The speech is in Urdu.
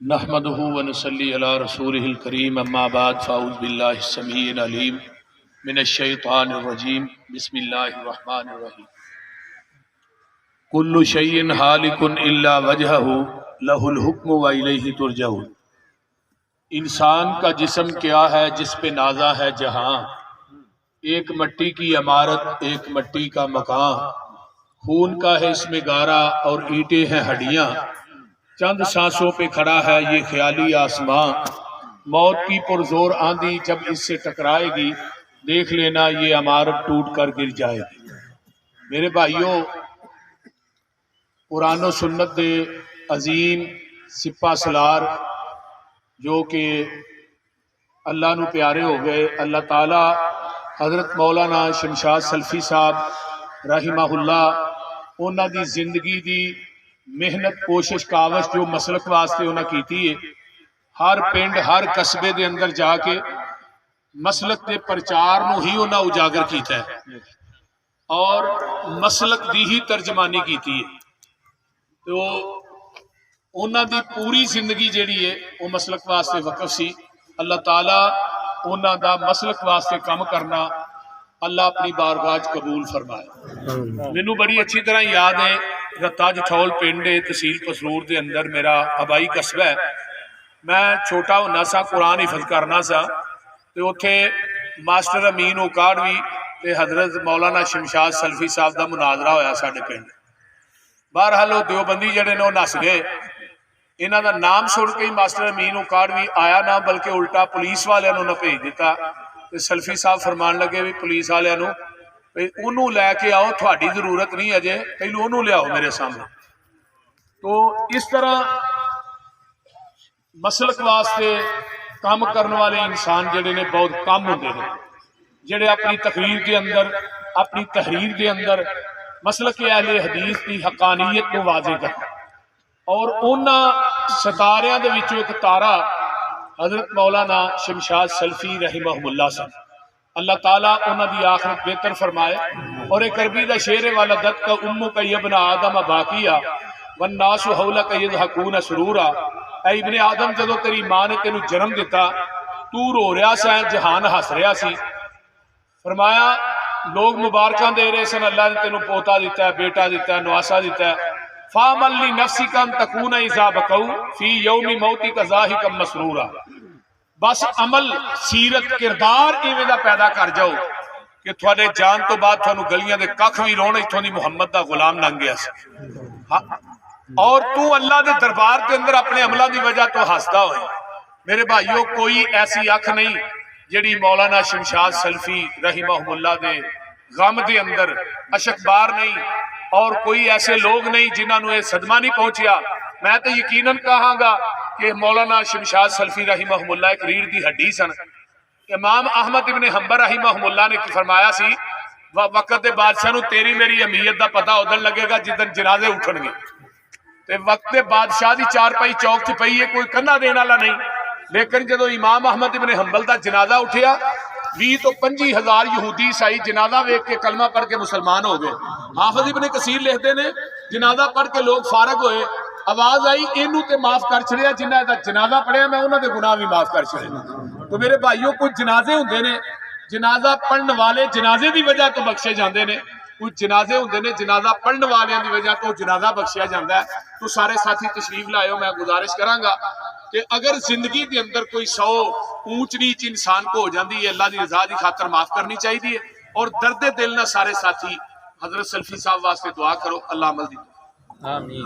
نحمدہ ونصلی علی رسولہ الکریم اما بعد فاعوذ باللہ السمیع العلیم من الشیطان الرجیم بسم اللہ الرحمن الرحیم کل شیء ہالک الا وجہہ لہ الحکم والیہ ترجعون۔ انسان کا جسم کیا ہے جس پہ نازا ہے جہاں، ایک مٹی کی عمارت ایک مٹی کا مکان، خون کا ہے اس میں گارا اور اینٹیں ہیں ہڈیاں، چند سانسوں پہ کھڑا ہے یہ خیالی آسمان، موت کی پرزور آندھی جب اس سے ٹکرائے گی دیکھ لینا یہ عمارت ٹوٹ کر گر جائے گی۔ میرے بھائیوں، قرآن و سنت دے عظیم سپہ سالار جو کہ اللہ نو پیارے ہو گئے، اللہ تعالی حضرت مولانا شمشاد سلفی صاحب رحمہ اللہ انہاں دی زندگی دی محنت کوشش کاوش جو مسلک واسطے انہاں کیتی ہے، ہر پنڈ ہر قصبے دے اندر جا کے مسلک دے پرچار نو ہی انہاں اجاگر کیتا ہے اور مسلک دی ہی ترجمانی کیتی ہے۔ تو انہاں دی پوری زندگی جیڑی ہے وہ مسلک واسطے وقف سی۔ اللہ تعالیٰ انہاں دا مسلک واسطے کام کرنا اللہ اپنی بارگاہ قبول فرمائے۔ مینوں بڑی اچھی طرح یاد ہے، رتا جٹھول پنڈ تحصیل پسرور دے اندر میرا آبائی قصبہ ہے، میں چھوٹا ہونا سا قرآن حفظ کرنا سا، تے اوتھے ماسٹر امین اوکاڑوی تے حضرت مولانا شمشاد سلفی صاحب دا مناظرہ ہویا ساڈے پنڈ۔ بہرحال وہ دیوبندی جڑے نے وہ نس گئے، انہاں دا نام سن کے ہی ماسٹر امین اوکاڑوی آیا نہ بلکہ الٹا پولیس والے نے بھیج دیتا تے سلفی صاحب فرمان لگے بھی پولیس والے انہوں لے کے آؤ، تھوڑی ضرورت نہیں اجے، پہلو انہوں لے آؤ میرے سامنے۔ تو اس طرح مسلک واسطے کام کرنے والے انسان جڑے نے بہت کم ہوندے نے، جڑے اپنی تقریر کے اندر اپنی تحریر کے اندر مسلک اہل حدیث کی حقانیت کو واضح کرتا، اور انہاں ستاریاں دے وچوں ایک تارا حضرت مولانا شمشاد سلفی رحمہ اللہ صاحب، اللہ تعالیٰ انہاں دی آخرت بہتر فرمائے۔ اور ایک عربی دا شعر والدت کا امک ابن آدم باقیہ والناس حولک یضحکون سرورا، اے ابن آدم جدو تیری ماں نے تینوں جنم دیتا تو رو رہا سا، جہان ہس رہا سی، فرمایا لوگ مبارکاں دے رہے سن اللہ نے تینوں پوتا دیتا ہے، بیٹا دیتا ہے، نواسا دیتا ہے، فَعَمَلْ لِنَفْسِكَ أَن تَكُونَ إِذَا بَكَوْا فِي يَوْمِ مَوْتِكَ ضَاحِكًا مَسْرُورًا۔ بس عمل سیرت کردار ایویں دا پیدا کر جاؤ کہ تھوڑے جان تو بعد تھانوں گلیاں دے ککھ وی رون اتھوں دی محمد دا غلام لنگ گیا سی، اور تو اللہ دے دربار کے اندر اپنے عملہ دی وجہ تو ہسدا ہوئے۔ میرے بھائیوں، کوئی ایسی اکھ نہیں جڑی مولانا شمشاد سلفی رحمہ اللہ دے غم دے اندر اشکبار نہیں، اور کوئی ایسے لوگ نہیں جنہاں نو یہ صدمہ نہیں پہنچیا۔ میں تو یقیناً کہاں گا کہ مولانا شمشاد سلفی رحمہ اللہ ایک ریڑھ دی ہڈی سن۔ امام احمد ابن حنبل رحمہ اللہ نے فرمایا سی وقت دے بادشاہ نو تیری میری اہمیت دا پتہ ادن لگے گا جدن جنازے اٹھن گے، تے وقت دے بادشاہ دی چارپائی چوک چ پئی ہے، کوئی کنا دین والا نہیں، لیکن جدو امام احمد ابن حنبل دا جنازہ اٹھیا 20 تو 25 ہزار یہودی عیسائی جنازہ ویکھ کے کلمہ پڑھ کے مسلمان ہو گئے۔ حافظ ابن کثیر لکھتے نے جنازہ پڑھ کے لوگ فارغ ہوئے، آواز آئی اینو تے معاف کر چھڑیا جنہاں دا جنازہ پڑھیا میں انہاں دے گناہ بھی معاف کر چھڑے۔ تو میرے بھائیوں، کچھ جنازے ہوندے نے جنازہ پڑھن والے جنازے دی وجہ تو بخشے جاندے نے، کچھ جنازے ہوندے نے جنازہ پڑھن والیاں دی وجہ تو جنازہ بخشیا جاندا ہے۔ تو سارے ساتھی تشریف لائیو، میں گزارش کراں گا کہ اگر زندگی دے اندر کوئی 100 اونچ نیچ انسان کو ہو جاندی ہے، اللہ دی رضا دی خاطر معاف کرنی چاہیے، اور درد دل نہ سارے ساتھی حضرت سلفی صاحب واسطے دعا کرو، اللہ عمل دی۔ آمین۔